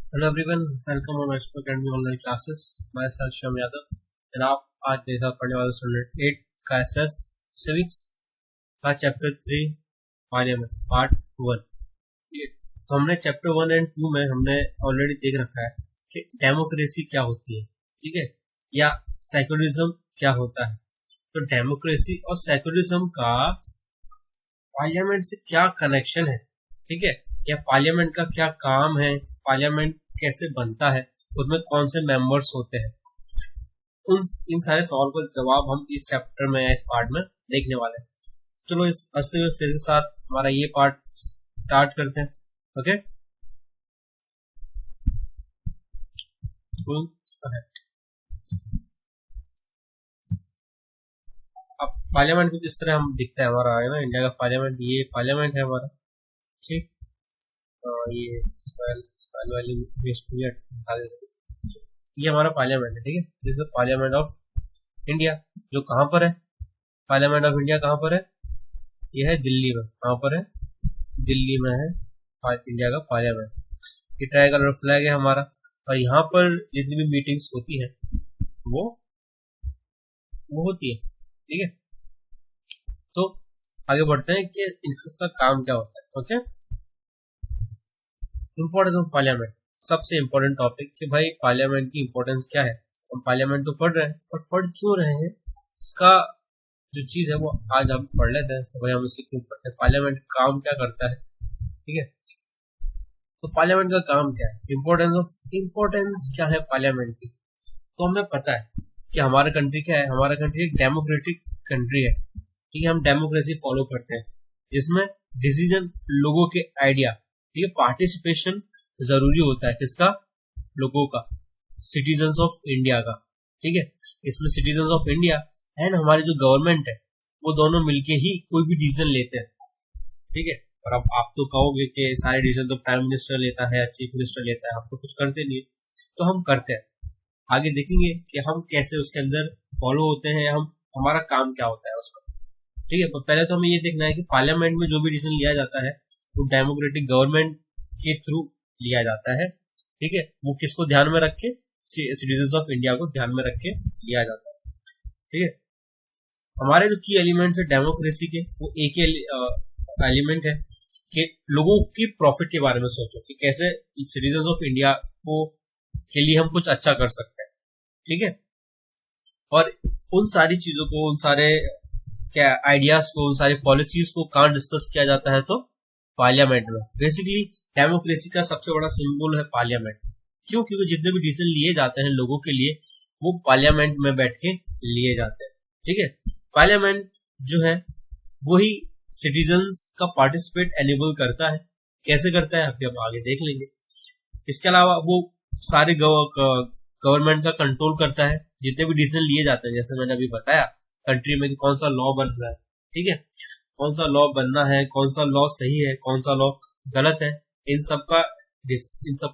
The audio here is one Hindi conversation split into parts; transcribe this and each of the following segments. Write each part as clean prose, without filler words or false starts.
Hello everyone, welcome on expert academy online classes. मैं सर श्याम यादव। जनाब, आज मेरे साथ पढ़ने वाला स्टूडेंट 8 का एसएस सिविक्स का चैप्टर 3 पार्लियामेंट पार्ट 1। तो हमने चैप्टर 1 एंड 2 में हमने ऑलरेडी देख रखा है कि डेमोक्रेसी क्या होती है, ठीक है, या सेक्युलरिज्म क्या होता है। तो डेमोक्रेसी और सेक्युलरिज्म का पार्लियामेंट से क्या कनेक्शन है, ठीक है, या पार्लियामेंट का क्या काम है, पार्लियामेंट कैसे बनता है, उसमें कौन से मेंबर्स होते हैं, उन इन सारे सवाल का जवाब हम इस चैप्टर में या इस पार्ट में देखने वाले हैं। चलो इस हंसते हुए फिर के साथ हमारा ये पार्ट स्टार्ट करते हैं। ओके, अब पार्लियामेंट कुछ इस तरह हम दिखता है हमारा, है ना, इंडिया का पार्लियामेंट। ये पार्लियामेंट है हमारा, ठीक। ये स्माइल वाली ये हमारा पार्लियामेंट है, ठीक है। This is parliament of India, जो कहाँ पर है, पार्लियामेंट ऑफ इंडिया कहाँ पर है, ये है दिल्ली में। कहाँ पर है, दिल्ली में है इंडिया का पार्लियामेंट। ये ट्राई कलर फ्लैग है हमारा, और यहाँ पर जितनी भी मीटिंग्स होती है वो होती है, ठीक है। तो आगे बढ़ते हैं कि इसका काम क्या होता है। ओके, इंपॉर्टेंस ऑफ पार्लियामेंट, सबसे इंपॉर्टेंट टॉपिक कि भाई पार्लियामेंट की इंपॉर्टेंस क्या है। हम पार्लियामेंट तो पढ़ रहे हैं, पर पढ़ क्यों रहे हैं, इसका जो चीज है वो आज हम पढ़ लेते हैं। तो भाई हम इसे क्यों पढ़ते हैं, पार्लियामेंट काम क्या करता है, ठीक है। तो पार्लियामेंट का काम क्या है, इम्पोर्टेंस क्या है पार्लियामेंट की। तो हमें पता है कि हमारा कंट्री क्या है, हमारा कंट्री एक डेमोक्रेटिक कंट्री है, ठीक है। हम डेमोक्रेसी फॉलो करते हैं, जिसमें डिसीजन लोगों के आइडिया, ठीक है, पार्टिसिपेशन जरूरी होता है। किसका, लोगों का, सिटीजन्स ऑफ इंडिया का, ठीक है। इसमें सिटीजन्स ऑफ इंडिया एंड हमारी जो गवर्नमेंट है वो दोनों मिलके ही कोई भी डिसीजन लेते हैं, ठीक है। और अब आप तो कहोगे कि सारे डिसीजन तो प्राइम मिनिस्टर लेता है, चीफ मिनिस्टर लेता है, हम तो कुछ करते नहीं है। तो हम करते हैं, आगे देखेंगे कि हम कैसे उसके अंदर फॉलो होते हैं, हम हमारा काम क्या होता है उसका, ठीक है। पहले तो हमें ये देखना है कि पार्लियामेंट में जो भी डिसीजन लिया जाता है वो डेमोक्रेटिक गवर्नमेंट के थ्रू लिया जाता है, ठीक है। वो किसको ध्यान में रख के, सिटीजन्स ऑफ इंडिया को ध्यान में रख के लिया जाता है, ठीक है। हमारे जो की एलिमेंट्स है डेमोक्रेसी के, वो एक एलिमेंट है कि लोगों की प्रॉफिट के बारे में सोचो कि कैसे सिटीजन्स ऑफ इंडिया को के लिए हम कुछ अच्छा कर सकते हैं, ठीक है। और उन सारी चीजों को, उन सारे क्या आइडियाज को, उन सारी पॉलिसीज को कहाँ डिस्कस किया जाता है, तो पार्लियामेंट में। बेसिकली डेमोक्रेसी का सबसे बड़ा सिंबल है पार्लियामेंट। क्यों, क्योंकि जितने भी डिसीजन लिए जाते हैं लोगों के लिए वो पार्लियामेंट में बैठ के लिए जाते हैं, ठीक है। पार्लियामेंट जो है वही सिटीजन्स का पार्टिसिपेट एनेबल करता है। कैसे करता है अभी हम आगे देख लेंगे। इसके अलावा वो सारे गवर्नमेंट का कंट्रोल करता है, जितने भी डिसीजन लिए जाते हैं। जैसे मैंने अभी बताया कंट्री में कौन सा लॉ बन रहा है, ठीक है, कौन सा लॉ बनना है, कौन सा लॉ सही है, कौन सा लॉ गलत है, इन सब का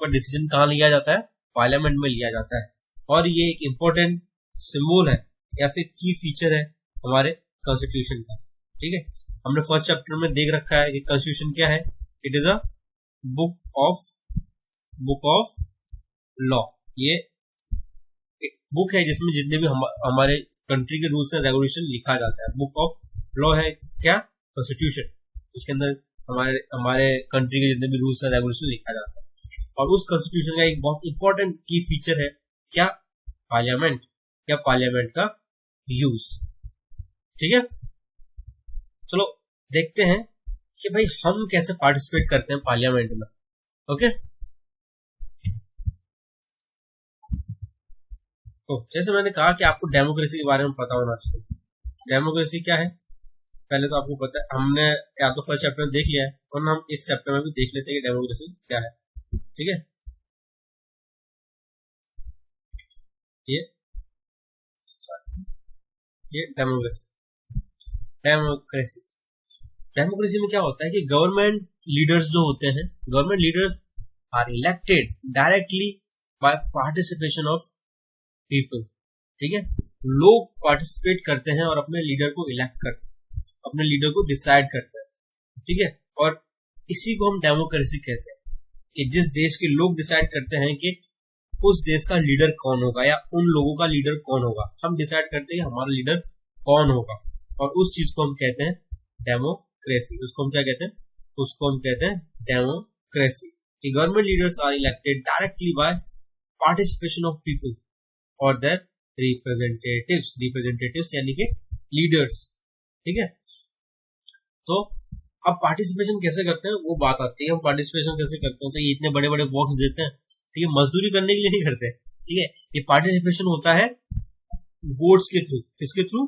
डिसीजन कहाँ लिया जाता है, पार्लियामेंट में लिया जाता है। और ये एक इम्पोर्टेंट सिंबल है या फिर की फीचर है हमारे कॉन्स्टिट्यूशन का, ठीक है। हमने फर्स्ट चैप्टर में देख रखा है कि कॉन्स्टिट्यूशन क्या है, it is a book of law. ये बुक है जिसमें जितने भी हमारे कंट्री के रूल्स एंड रेगुलेशन लिखा जाता है। बुक ऑफ लॉ है क्या, कॉन्स्टिट्यूशन, जिसके अंदर हमारे कंट्री के जितने भी रूल्स एंड रेगुलेशन लिखा जाता है। और उस कॉन्स्टिट्यूशन का एक बहुत इंपॉर्टेंट की फीचर है क्या, पार्लियामेंट, या पार्लियामेंट का यूज, ठीक है। चलो देखते हैं कि भाई हम कैसे पार्टिसिपेट करते हैं पार्लियामेंट में। ओके, तो जैसे मैंने कहा कि आपको डेमोक्रेसी के बारे में पता होना चाहिए। डेमोक्रेसी क्या है पहले तो आपको पता है, हमने या तो फर्स्ट चैप्टर में देख लिया है, और हम इस चैप्टर में भी देख लेते हैं कि डेमोक्रेसी क्या है, ठीक है। ये डेमोक्रेसी डेमोक्रेसी में क्या होता है कि गवर्नमेंट लीडर्स जो होते हैं, government leaders are elected directly by participation of people, ठीक है। लोग पार्टिसिपेट करते हैं और अपने लीडर को इलेक्ट करते हैं, अपने लीडर को डिसाइड करते हैं, ठीक है। और इसी को हम डेमोक्रेसी कहते हैं। कि जिस देश के लोग डिसाइड करते हैं कि उस देश का लीडर कौन होगा या उन लोगों का लीडर कौन होगा। हम डिसाइड करते हैं कि हमारा लीडर कौन होगा, और उस चीज को हम कहते हैं डेमोक्रेसी। उसको हम क्या कहते हैं? उसको हम कहते हैं democracy. Government leaders are elected directly by participation of people और देयर रिप्रेजेंटेटिव्स यानी कि लीडर्स। ठीक है, तो अब पार्टिसिपेशन कैसे करते हैं वो बात आती है। हम पार्टिसिपेशन कैसे करते हैं? तो ये इतने बड़े बड़े बॉक्स देते हैं, ठीक है, मजदूरी करने के लिए नहीं करते। ठीक है, ये पार्टिसिपेशन होता है वोट्स के थ्रू। किसके थ्रू?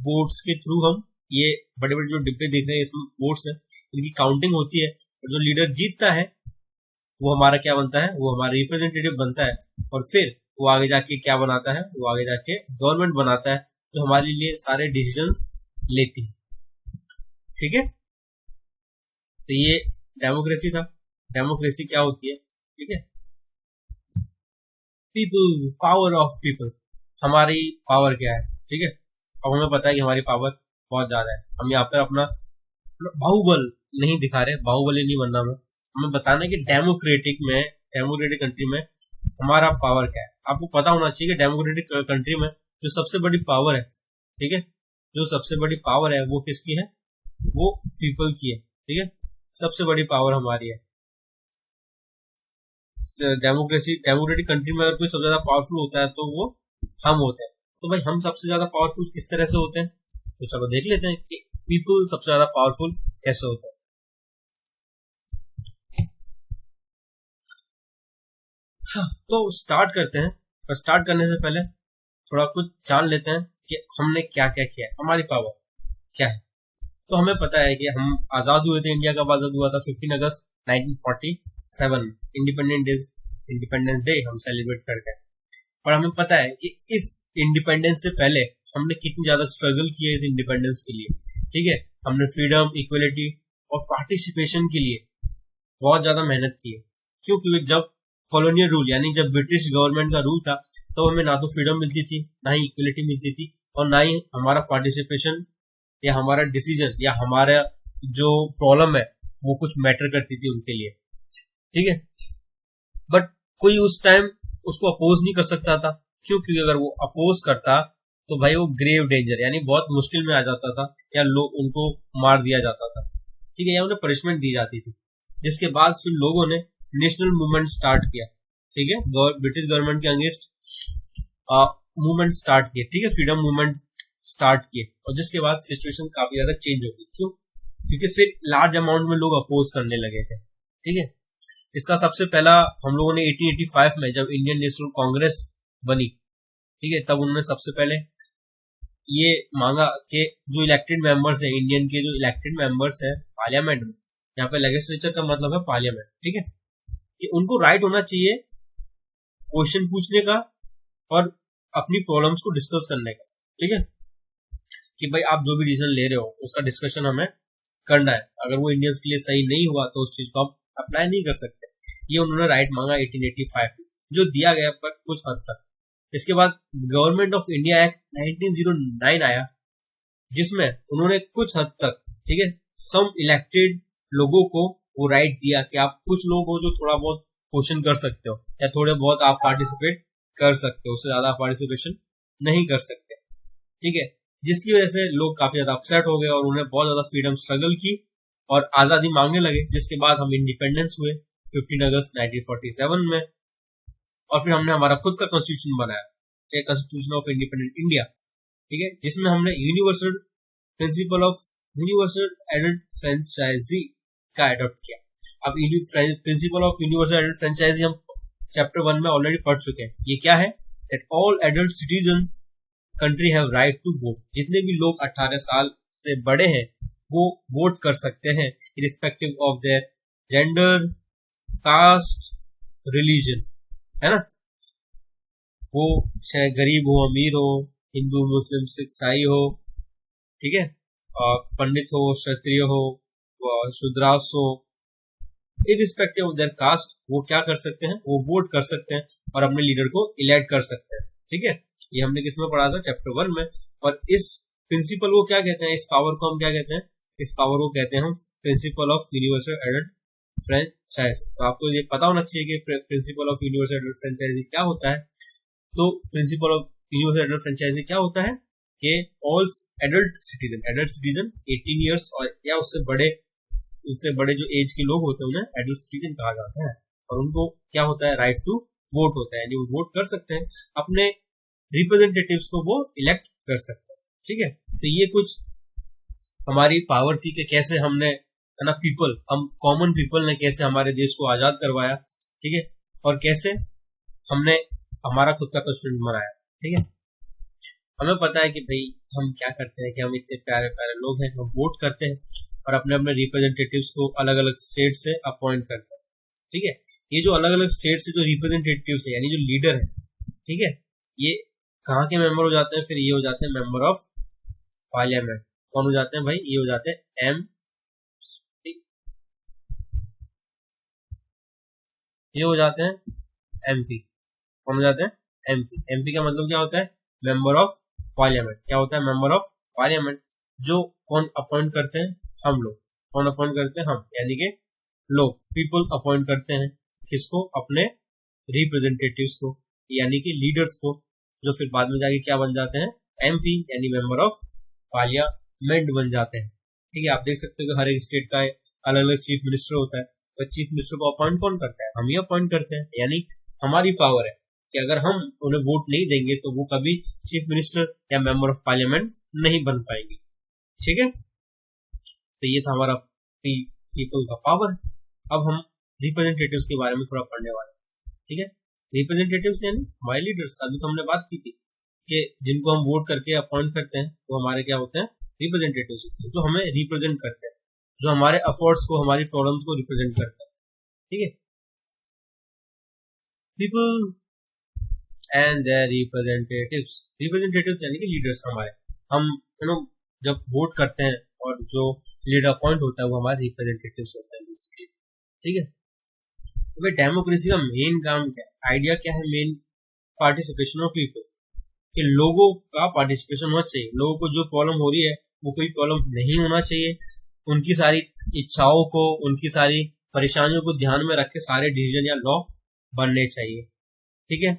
वोट्स के थ्रू। हम ये बड़े बड़े जो डिब्बे देख रहे हैं इसमें वोट्स है, इनकी काउंटिंग होती है, और जो लीडर जीतता है वो हमारा क्या बनता है? वो हमारा रिप्रेजेंटेटिव बनता है, और फिर वो आगे जाके क्या बनाता है? वो आगे जाके गवर्नमेंट बनाता है जो हमारे लिए सारे डिसीजंस लेती है। ठीक है, तो ये डेमोक्रेसी था। डेमोक्रेसी क्या होती है? ठीक है, पीपल, पावर ऑफ पीपल। हमारी पावर क्या है? ठीक है, अब हमें पता है कि हमारी पावर बहुत ज्यादा है। हम यहाँ पर अपना बाहुबल नहीं दिखा रहे, बाहुबली नहीं बनना हमें बताना है कि डेमोक्रेटिक कंट्री में हमारा पावर क्या है। आपको पता होना चाहिए कि डेमोक्रेटिक कंट्री में जो सबसे बड़ी पावर है, ठीक है, जो सबसे बड़ी पावर है वो किसकी है? वो पीपल की है। ठीक है, सबसे बड़ी पावर हमारी है। डेमोक्रेटिक कंट्री में अगर कोई सबसे ज्यादा पावरफुल होता है तो वो हम होते हैं। तो भाई हम सबसे ज्यादा पावरफुल किस तरह से होते हैं? तो चलो देख लेते हैं कि पीपल सबसे ज्यादा पावरफुल कैसे होते हैं। हाँ, तो स्टार्ट करते हैं, पर स्टार्ट करने से पहले थोड़ा कुछ जान लेते हैं कि हमने क्या क्या किया है, हमारी पावर क्या है। तो हमें पता है कि हम आजाद हुए थे। इंडिया कब आजाद हुआ था? 15 अगस्त 1947। इंडिपेंडेंस डे हम सेलिब्रेट करते हैं। और हमें पता है कि इस इंडिपेंडेंस से पहले हमने कितनी ज्यादा स्ट्रगल की है इस इंडिपेंडेंस के लिए। ठीक है, हमने फ्रीडम, इक्वलिटी और पार्टिसिपेशन के लिए बहुत ज्यादा मेहनत की है। क्यों? क्योंकि जब कॉलोनियल रूल यानी जब ब्रिटिश गवर्नमेंट का रूल था तो हमें ना तो फ्रीडम मिलती थी, ना ही इक्वलिटी मिलती थी, और ना ही हमारा पार्टिसिपेशन या हमारा डिसीजन या हमारा जो प्रॉब्लम है वो कुछ मैटर करती थी उनके लिए। ठीक है, बट कोई उस टाइम उसको अपोज नहीं कर सकता था। क्यों? क्योंकि अगर वो अपोज करता तो भाई वो ग्रेव डेंजर यानी बहुत मुश्किल में आ जाता था, या लोग उनको मार दिया जाता था। ठीक है, या उन्हें पनिशमेंट दी जाती थी। जिसके बाद फिर लोगों ने नेशनल मूवमेंट स्टार्ट किया। ठीक है, ब्रिटिश गवर्नमेंट के अगेंस्ट मूवमेंट स्टार्ट किए। ठीक है, फ्रीडम मूवमेंट स्टार्ट किए, और जिसके बाद सिचुएशन काफी ज्यादा चेंज हो गई। क्यों? क्योंकि फिर लार्ज अमाउंट में लोग अपोज करने लगे थे। ठीक है, इसका सबसे पहला हम लोगों ने 1885 में जब इंडियन नेशनल कांग्रेस बनी, ठीक है, तब उन्होंने सबसे पहले ये मांगा कि जो इलेक्टेड मेंबर्स हैं, इंडियन के जो इलेक्टेड मेंबर्स हैं पार्लियामेंट में, यहाँ पे लेजिस्लेचर का मतलब है पार्लियामेंट, ठीक है, कि उनको राइट होना चाहिए क्वेश्चन पूछने का और अपनी प्रॉब्लम्स को डिस्कस करने का। ठीक है, कि भाई आप जो भी डिसीजन ले रहे हो उसका डिस्कशन हमें करना है। अगर वो इंडियंस के लिए सही नहीं हुआ तो उस चीज को हम अप्लाई नहीं कर सकते। ये उन्होंने राइट मांगा 1885 में, जो दिया गया पर कुछ हद तक। इसके बाद गवर्नमेंट ऑफ इंडिया एक्ट 1909 आया, जिसमें उन्होंने कुछ हद तक, ठीक है, सम इलेक्टेड लोगों को वो राइट दिया कि आप कुछ लोग हो जो थोड़ा बहुत क्वेश्चन कर सकते हो या थोड़े बहुत आप पार्टिसिपेट कर सकते हो, उससे ज्यादा पार्टिसिपेशन नहीं कर सकते। ठीक है, जिसकी वजह से लोग काफी ज्यादा अपसेट हो गए और उन्हें बहुत ज्यादा फ्रीडम स्ट्रगल की और आजादी मांगने लगे। जिसके बाद हम इंडिपेंडेंस हुए 15 अगस्त 1947 में, और फिर हमने हमारा खुद का कॉन्स्टिट्यूशन बनाया, कॉन्स्टिट्यूशन ऑफ इंडिपेंडेंट इंडिया। ठीक है, जिसमें हमने universal principle of universal adult franchise का एडॉप्ट किया। अब principle of universal adult franchise हम चैप्टर 1 में ऑलरेडी पढ़ चुके हैं। ये क्या है? That all adult citizens country have right to vote. जितने भी लोग 18 साल से बड़े हैं वो वोट कर सकते हैं, irrespective of their gender, caste, religion, है ना। वो चाहे गरीब हो, अमीर हो, हिंदू, मुस्लिम, सिख, ईसाई हो, ठीक है, पंडित हो, क्षत्रिय हो, शूद्रास हो, इरिस्पेक्टिव ऑफ देयर कास्ट, वो क्या कर सकते हैं? वो वोट कर सकते हैं और अपने लीडर को इलेक्ट कर सकते हैं। ठीक है, ये हमने किसमें पढ़ा था? चैप्टर 1 में। और इस प्रिंसिपल को क्या कहते हैं? इस पावर को हम क्या कहते हैं? इस पावर को कहते हैं हम principle of universal adult franchise. तो आपको ये पता होना चाहिए कि principle of universal adult franchisee क्या होता है। तो principle of universal adult franchisee क्या होता है कि ऑल एडल्ट सिटीजन 18 ईयर्स और या उससे बड़े जो एज के लोग होते हैं उन्हें एडल्ट सिटीजन कहा जाता है, और उनको क्या होता है, राइट टू वोट होता है, यानी वो वोट कर सकते हैं, अपने रिप्रेजेंटेटिव्स को वो इलेक्ट कर सकते हैं। ठीक है, तो ये कुछ हमारी पावर थी कि कैसे हमने, है ना, हम कॉमन पीपल ने कैसे हमारे देश को आजाद करवाया। ठीक है, और कैसे हमने हमारा खुद का कॉन्स्टिट्यूशन बनाया। ठीक है, हमें पता है कि भाई हम क्या करते हैं कि हम इतने प्यारे प्यारे लोग हैं, हम वोट करते हैं और अपने अपने रिप्रेजेंटेटिव्स को अलग अलग स्टेट से अपॉइंट करते हैं। ठीक है, ये जो अलग अलग स्टेट से जो रिप्रेजेंटेटिव्स है, यानी जो लीडर है, ठीक है, ये कहाँ के मेंबर हो जाते हैं, फिर ये हो जाते हैं मेंबर ऑफ पार्लियामेंट। कौन हो जाते हैं भाई, ये हो जाते हैं ये हो जाते हैं एमपी। कौन हो जाते हैं, एमपी का मतलब क्या होता है, मेंबर ऑफ पार्लियामेंट। क्या होता है, मेंबर ऑफ पार्लियामेंट। जो कौन अपॉइंट करते हैं, हम लोग। कौन अपॉइंट करते हैं, हम, यानी कि लोग, पीपल अपॉइंट करते हैं किसको, अपने रिप्रेजेंटेटिव्स को, यानी कि लीडर्स को, जो फिर बाद में जाके क्या बन जाते हैं, एमपी, यानी मेंबर ऑफ पार्लियामेंट बन जाते हैं। ठीक है, आप देख सकते हो कि हर एक स्टेट का अलग अलग चीफ मिनिस्टर होता है, तो चीफ मिनिस्टर को अपॉइंट कौन करता है, हम ही अपॉइंट करते हैं। यानी हमारी पावर है कि अगर हम उन्हें वोट नहीं देंगे तो वो कभी चीफ मिनिस्टर या मेंबर ऑफ पार्लियामेंट नहीं बन पाएंगे। ठीक है, तो ये था हमारा पीपल का पावर। अब हम रिप्रेजेंटेटिव्स के बारे में थोड़ा पढ़ने वाले हैं। ठीक है, रिप्रेजेंटेटिव्स यानी हमारे लीडर्स। अभी तो हमने बात की थी कि जिनको हम वोट करके अपॉइंट करते हैं वो हमारे क्या होते हैं, रिप्रेजेंटेटिव्स होते हैं, जो हमें रिप्रेजेंट करते हैं, जो हमारे एफर्ट्स को, हमारी प्रॉब्लम्स को रिप्रेजेंट करते हैं। ठीक है, पीपल एंड देयर रिप्रेजेंटेटिव्स यानी कि लीडर्स हमारे। हम जब वोट करते हैं और जो लीडर अपॉइंट होता है वो हमारे रिप्रेजेंटेटिव्स होते हैं बेसिकली। ठीक है, तो भाई डेमोक्रेसी का मेन काम क्या है, आइडिया क्या है, मेन पार्टिसिपेशन ऑफ पीपल, कि लोगों का पार्टिसिपेशन होना चाहिए। लोगों को जो प्रॉब्लम हो रही है वो कोई प्रॉब्लम नहीं होना चाहिए, उनकी सारी इच्छाओं को, उनकी सारी परेशानियों को ध्यान में रख के सारे डिसीजन या लॉ बनने चाहिए। ठीक है,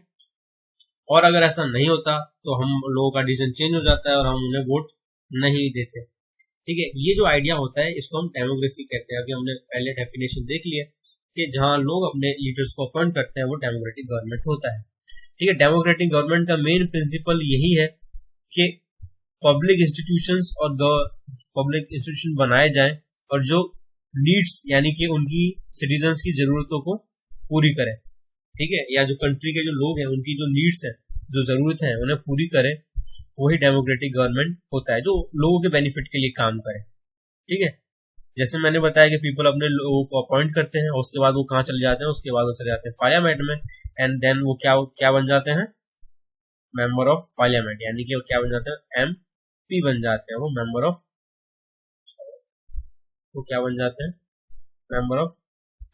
और अगर ऐसा नहीं होता तो हम लोगों का डिसीजन चेंज हो जाता है और हम उन्हें वोट नहीं देते। ठीक है, ये जो आइडिया होता है इसको हम डेमोक्रेसी कहते हैं। अभी हमने पहले डेफिनेशन देख लिया कि जहां लोग अपने लीडर्स को अपॉइंट करते हैं वो डेमोक्रेटिक गवर्नमेंट होता है। ठीक है, डेमोक्रेटिक गवर्नमेंट का मेन प्रिंसिपल यही है कि पब्लिक इंस्टीट्यूशंस और पब्लिक इंस्टीट्यूशन बनाए जाएं और जो नीड्स यानी कि उनकी सिटीजन्स की जरूरतों को पूरी करें। ठीक है, या जो कंट्री के जो लोग हैं उनकी जो नीड्स हैं, जो जरूरत है, उन्हें पूरी करें, वही डेमोक्रेटिक गवर्नमेंट होता है, जो लोगों के बेनिफिट के लिए काम करे। ठीक है, जैसे मैंने बताया कि पीपल अपने लोगों को अपॉइंट करते हैं और उसके बाद वो कहाँ चले जाते हैं, उसके बाद वो चले जाते हैं पार्लियामेंट में, एंड देन वो क्या बन जाते हैं, मेंबर ऑफ पार्लियामेंट, यानी कि वो क्या बन जाते हैं, एमपी बन जाते हैं। वो क्या बन जाते हैं, मेंबर ऑफ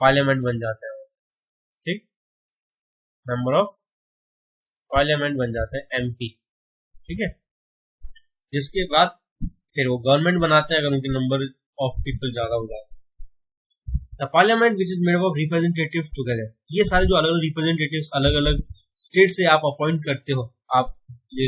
पार्लियामेंट बन जाते हैं। ठीक, मेंबर ऑफ पार्लियामेंट बन जाते हैं, एमपी। ठीक है, जिसके बाद फिर वो गवर्नमेंट बनाते हैं अगर उनके नंबर ऑफ पीपल ज्यादा हो जाते हैं। The parliament which is made up of representatives together, ये सारे जो अलग अलग रिप्रेजेंटेटिव्स अलग अलग स्टेट से आप अपॉइंट करते हो, आप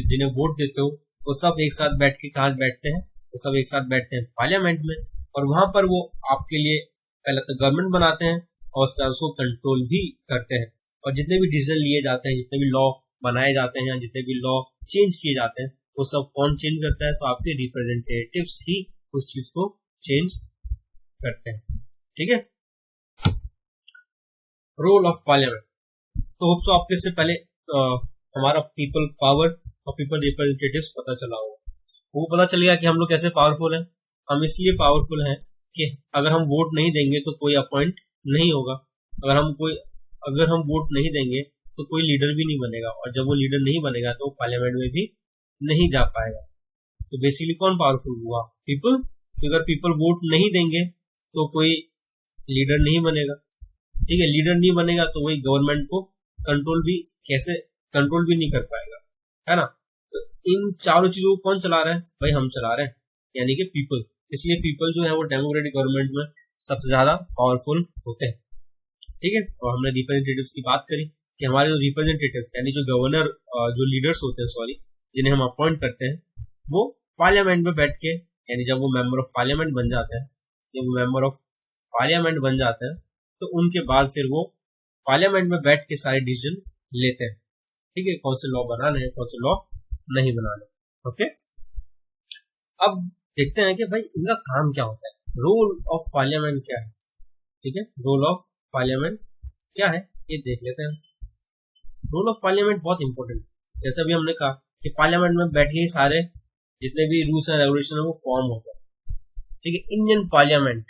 जिन्हें वोट देते हो, वो सब एक साथ बैठ के कहाँ बैठते हैं, वो सब एक साथ बैठते हैं पार्लियामेंट में, और वहां पर वो आपके लिए पहले तो गवर्नमेंट बनाते हैं और उसके बाद उसको कंट्रोल भी करते हैं। और जितने भी डिसीजन लिए जाते हैं, जितने भी लॉ बनाए जाते हैं, जितने भी लॉ चेंज किए जाते हैं, वो सब कौन चेंज करता है, तो आपके रिप्रेजेंटेटिव्स ही उस चीज को चेंज करते हैं। ठीक है, रोल ऑफ पार्लियामेंट। तो होप सो आपके से पहले हमारा पीपल पावर और पीपल रिप्रेजेंटेटिव्स पता चला होगा। वो पता चल गया कि हम लोग कैसे पावरफुल हैं। हम इसलिए पावरफुल हैं कि अगर हम वोट नहीं देंगे तो कोई अपॉइंट नहीं होगा, अगर हम वोट नहीं देंगे तो कोई लीडर भी नहीं बनेगा, और जब वो लीडर नहीं बनेगा तो वो पार्लियामेंट में भी नहीं जा पाएगा। तो बेसिकली कौन पावरफुल हुआ, पीपल। अगर पीपल वोट नहीं देंगे तो कोई लीडर नहीं बनेगा। ठीक है, लीडर नहीं बनेगा तो वही गवर्नमेंट को कंट्रोल भी नहीं कर पाएगा, है ना। तो इन चारों चीजों को कौन चला रहा है, भाई हम चला रहे हैं, यानी कि पीपल। इसलिए पीपल जो है वो डेमोक्रेटिक गवर्नमेंट में सबसे ज्यादा पावरफुल होते हैं। ठीक है, और हमने रिप्रेजेंटेटिव्स की बात करी कि हमारे जो रिप्रेजेंटेटिव्स यानी जो गवर्नर, जो लीडर्स होते हैं सॉरी, जिन्हें हम अपॉइंट करते हैं, वो पार्लियामेंट में बैठ के, यानी जब वो मेंबर ऑफ पार्लियामेंट बन जाते हैं, जब वो मेंबर ऑफ पार्लियामेंट बन जाते हैं तो उनके बाद फिर वो पार्लियामेंट में बैठ के सारे डिसीजन लेते हैं। ठीक है, कौन से लॉ बनाने हैं, कौन से लॉ नहीं बनाने। ओके, अब देखते हैं कि भाई इनका काम क्या होता है, रोल ऑफ पार्लियामेंट क्या है। ठीक है, रोल ऑफ पार्लियामेंट क्या है ये देख लेते हैं। रोल ऑफ पार्लियामेंट बहुत इंपॉर्टेंट है। जैसे अभी हमने कहा कि पार्लियामेंट में बैठ के सारे जितने भी रूल्स एंड रेगुलेशन है वो फॉर्म होता है। ठीक है, Indian parliament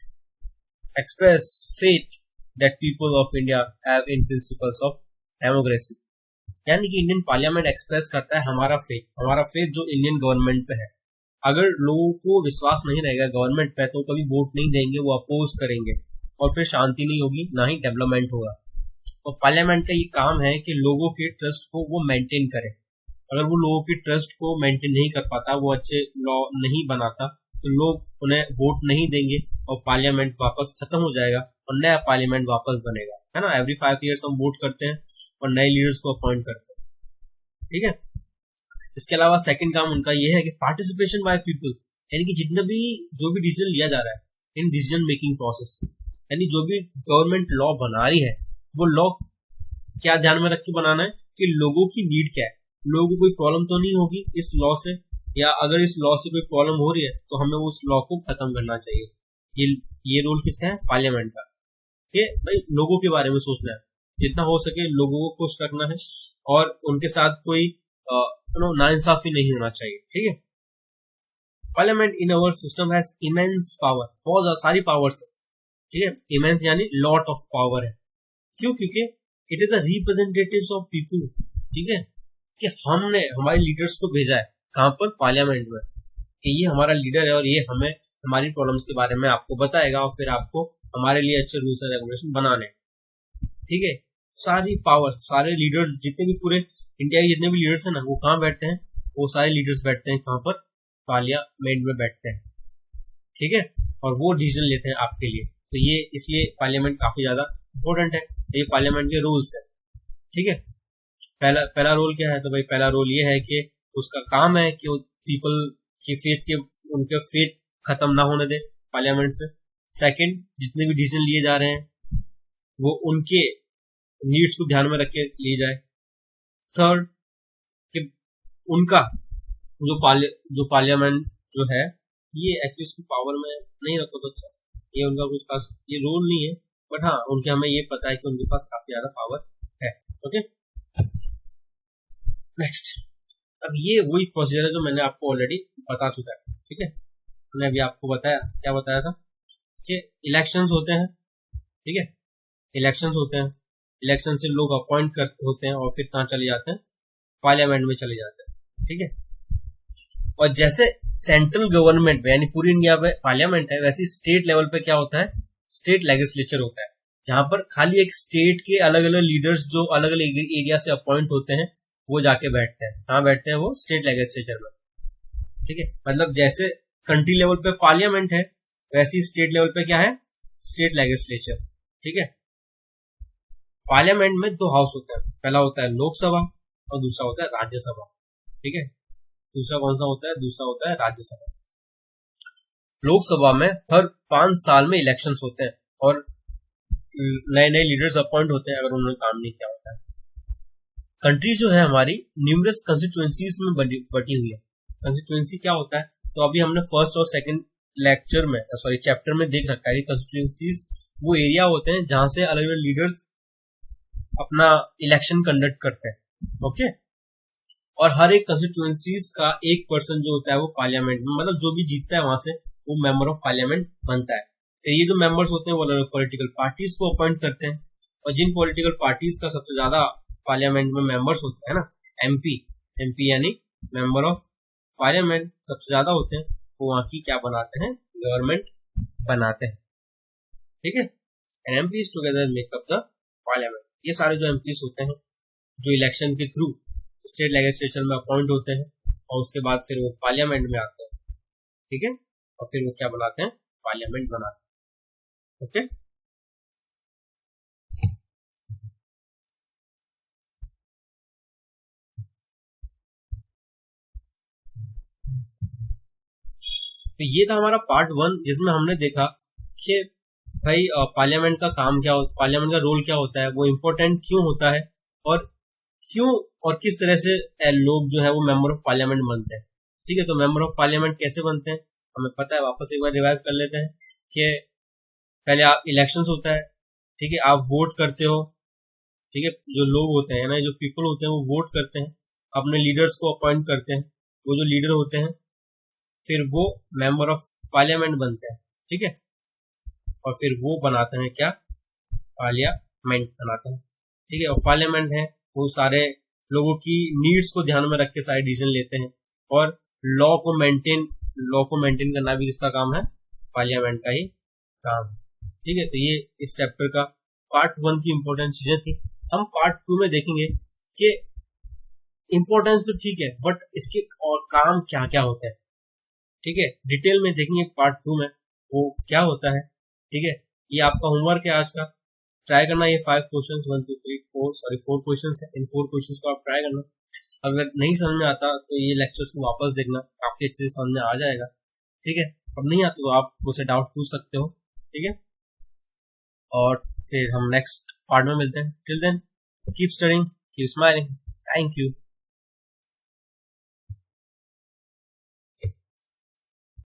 express faith that people of India have in principles of democracy। यानी कि इंडियन पार्लियामेंट एक्सप्रेस करता है हमारा फेथ जो इंडियन गवर्नमेंट पे है। अगर लोगों को विश्वास नहीं रहेगा गवर्नमेंट पे तो कभी वोट नहीं देंगे, वो अपोज करेंगे और फिर शांति नहीं होगी, ना ही डेवलपमेंट होगा। और पार्लियामेंट का ये काम है कि लोगों के ट्रस्ट को वो मेंटेन करे। अगर वो लोगों के ट्रस्ट को मेंटेन नहीं कर पाता, वो अच्छे लॉ नहीं बनाता, तो लोग उन्हें वोट नहीं देंगे और पार्लियामेंट वापस खत्म हो जाएगा और नया पार्लियामेंट वापस बनेगा, है ना। एवरी 5 ईयर्स हम वोट करते हैं और नए लीडर्स को अपॉइंट करते हैं। ठीक है, इसके अलावा सेकंड काम उनका ये है कि पार्टिसिपेशन बाय पीपल, यानी कि जितने भी जो भी डिसीजन लिया जा रहा है इन डिसीजन मेकिंग प्रोसेस, यानी जो भी गवर्नमेंट लॉ बना रही है वो लॉ क्या ध्यान में रख के बनाना है कि लोगों की नीड क्या है, लोगों को कोई प्रॉब्लम तो नहीं होगी इस लॉ से, या अगर इस लॉ से कोई प्रॉब्लम हो रही है तो हमें उस लॉ को खत्म करना चाहिए। ये रोल किसका है, पार्लियामेंट का, कि भाई लोगों के बारे में सोचना है, जितना हो सके लोगों को खुश रखना है और उनके साथ कोई नाइंसाफी नहीं होना चाहिए। ठीक है, parliament in our system has immense power, बहुत सारी पावर्स है। ठीक है, इमेंस यानी लॉट ऑफ पावर है। क्यों? क्योंकि it is a representatives of people. ठीक है, कि हमने हमारे लीडर्स को भेजा है कहां पर, पार्लियामेंट में, कि ये हमारा लीडर है और ये हमें हमारी प्रॉब्लम्स के बारे में आपको बताएगा और फिर आपको हमारे लिए अच्छे रूल्स एंड रेगुलेशन बनाने। ठीक है, सारी पावर, सारे लीडर्स जितने भी पूरे इंडिया के जितने भी लीडर्स हैं ना, वो कहाँ बैठते हैं, वो सारे लीडर्स बैठते हैं कहां पर, पार्लियामेंट में बैठते हैं। ठीक है, और वो डिसीजन लेते हैं आपके लिए। तो ये इसलिए पार्लियामेंट काफी ज्यादा इंपॉर्टेंट है, ये पार्लियामेंट के रूल्स है। ठीक है, पहला रोल क्या है, तो भाई पहला रोल ये है कि उसका काम है कि पीपल की उनके फेथ खत्म ना होने दे पार्लियामेंट से। सेकंड, जितने भी डिसीजन लिए जा रहे हैं वो उनके नीड्स को ध्यान में रख के लिए जाए। थर्ड, कि उनका जो पार्लियामेंट जो है ये एक्चुअली उसकी पावर में नहीं रखो तो अच्छा, ये उनका कुछ खास ये रोल नहीं है, बट हाँ उनके हमें ये पता है कि उनके पास काफी ज्यादा पावर है। ओके, नेक्स्ट, अब ये वही प्रोसीजर है जो मैंने आपको ऑलरेडी बता चुका है। ठीक है, मैंने अभी आपको बताया, क्या बताया था कि इलेक्शंस होते हैं। ठीक है, इलेक्शंस होते हैं, इलेक्शन से लोग अपॉइंट करते होते हैं और फिर कहाँ चले जाते हैं, पार्लियामेंट में चले जाते हैं। ठीक है, और जैसे सेंट्रल गवर्नमेंट में यानी पूरी इंडिया में पार्लियामेंट है, वैसे स्टेट लेवल पे क्या होता है, स्टेट लेजिस्लेचर होता है, जहां पर खाली एक स्टेट के अलग अलग लीडर्स जो अलग अलग एरिया से अपॉइंट होते हैं वो जाके बैठते हैं। कहाँ बैठते हैं, वो स्टेट लेजिस्लेचर में। ठीक है, मतलब जैसे कंट्री लेवल पे पार्लियामेंट है वैसे ही स्टेट लेवल पे क्या है, स्टेट लेजिस्लेचर। ठीक है, पार्लियामेंट में 2 हाउस होता है, पहला होता है लोकसभा और दूसरा होता है राज्यसभा। ठीक है, दूसरा कौन सा होता है, दूसरा होता है राज्यसभा। लोकसभा में हर 5 साल में इलेक्शंस होते हैं और नए नए लीडर्स अपॉइंट होते हैं अगर उन्होंने काम नहीं किया होता है। कंट्री जो है हमारी न्यूमरस कंस्टिट्यूएंसीज में बटी हुई है। कंस्टिट्यूएंसी क्या होता है, तो अभी हमने फर्स्ट और सेकंड लेक्चर में चैप्टर में देख रखा है कि कंस्टिट्यूएंसीज वो एरिया होते हैं जहां से अलग अलग लीडर्स अपना इलेक्शन कंडक्ट करते हैं। ओके, और हर एक कंस्टिट्यूएंसीज का एक पर्सन जो होता है वो पार्लियामेंट में, मतलब जो भी जीतता है वहां से वो मेंबर ऑफ पार्लियामेंट बनता है। तो ये जो मेंबर्स होते हैं वो अलग पॉलिटिकल पार्टीज को अपॉइंट करते हैं, और जिन पॉलिटिकल पार्टीज का सबसे ज्यादा पार्लियामेंट में मेंबर्स होते हैं ना, एमपी यानी मेंबर ऑफ पार्लियामेंट सबसे ज्यादा होते हैं, वो वहां की क्या बनाते हैं, गवर्नमेंट बनाते हैं। ठीक है, and MPs together make up the parliament. ये सारे जो एमपीज होते हैं जो इलेक्शन के थ्रू स्टेट लेजिस्लेचर में अपॉइंट होते हैं और उसके बाद फिर वो पार्लियामेंट में आते हैं। ठीक है, और फिर वो क्या बनाते हैं, पार्लियामेंट बनाते हैं। ओके। तो ये था हमारा पार्ट 1, जिसमें हमने देखा कि भाई पार्लियामेंट का काम क्या होता है, पार्लियामेंट का रोल क्या होता है, वो इम्पोर्टेंट क्यों होता है, और क्यों और किस तरह से लोग जो है वो मेंबर ऑफ पार्लियामेंट बनते हैं। ठीक है, तो मेंबर ऑफ पार्लियामेंट कैसे बनते हैं हमें पता है, वापस एक बार रिवाइज कर लेते हैं कि पहले आप इलेक्शंस होता है, ठीक है, आप वोट करते हो, ठीक है, जो लोग होते हैं ना, जो पीपल होते हैं वो वोट करते हैं, अपने लीडर्स को अपॉइंट करते हैं, वो जो लीडर होते हैं फिर वो मेंबर ऑफ पार्लियामेंट बनते हैं, ठीक है, और फिर वो बनाते हैं क्या, पार्लियामेंट बनाते हैं, ठीक है, और पार्लियामेंट है वो सारे लोगों की नीड्स को ध्यान में रख के सारे डिसीजन लेते हैं, और लॉ को मेंटेन करना भी किसका काम है, पार्लियामेंट का ही काम है। ठीक है, तो ये इस चैप्टर का पार्ट 1 की इंपॉर्टेंट चीजें थी। हम पार्ट 2 में देखेंगे कि इंपॉर्टेंस तो ठीक है बट इसके और काम क्या क्या होते हैं, ठीक है, डिटेल में देखेंगे पार्ट 2 में वो क्या होता है। ठीक है, ये आपका होमवर्क है आज का, ट्राई करना ये 5 क्वेश्चंस 1 2 3 4 सॉरी 4 क्वेश्चंस है, इन 4 क्वेश्चंस को आप ट्राई करना। अगर नहीं समझ में आता तो ये लेक्चर्स को वापस देखना, काफी अच्छे से समझ में आ जाएगा। ठीक है, अब नहीं आता तो आप मुझसे डाउट पूछ सकते हो। ठीक है, और फिर हम नेक्स्ट पार्ट में मिलते हैं। Till then keep studying, keep smiling, thank you.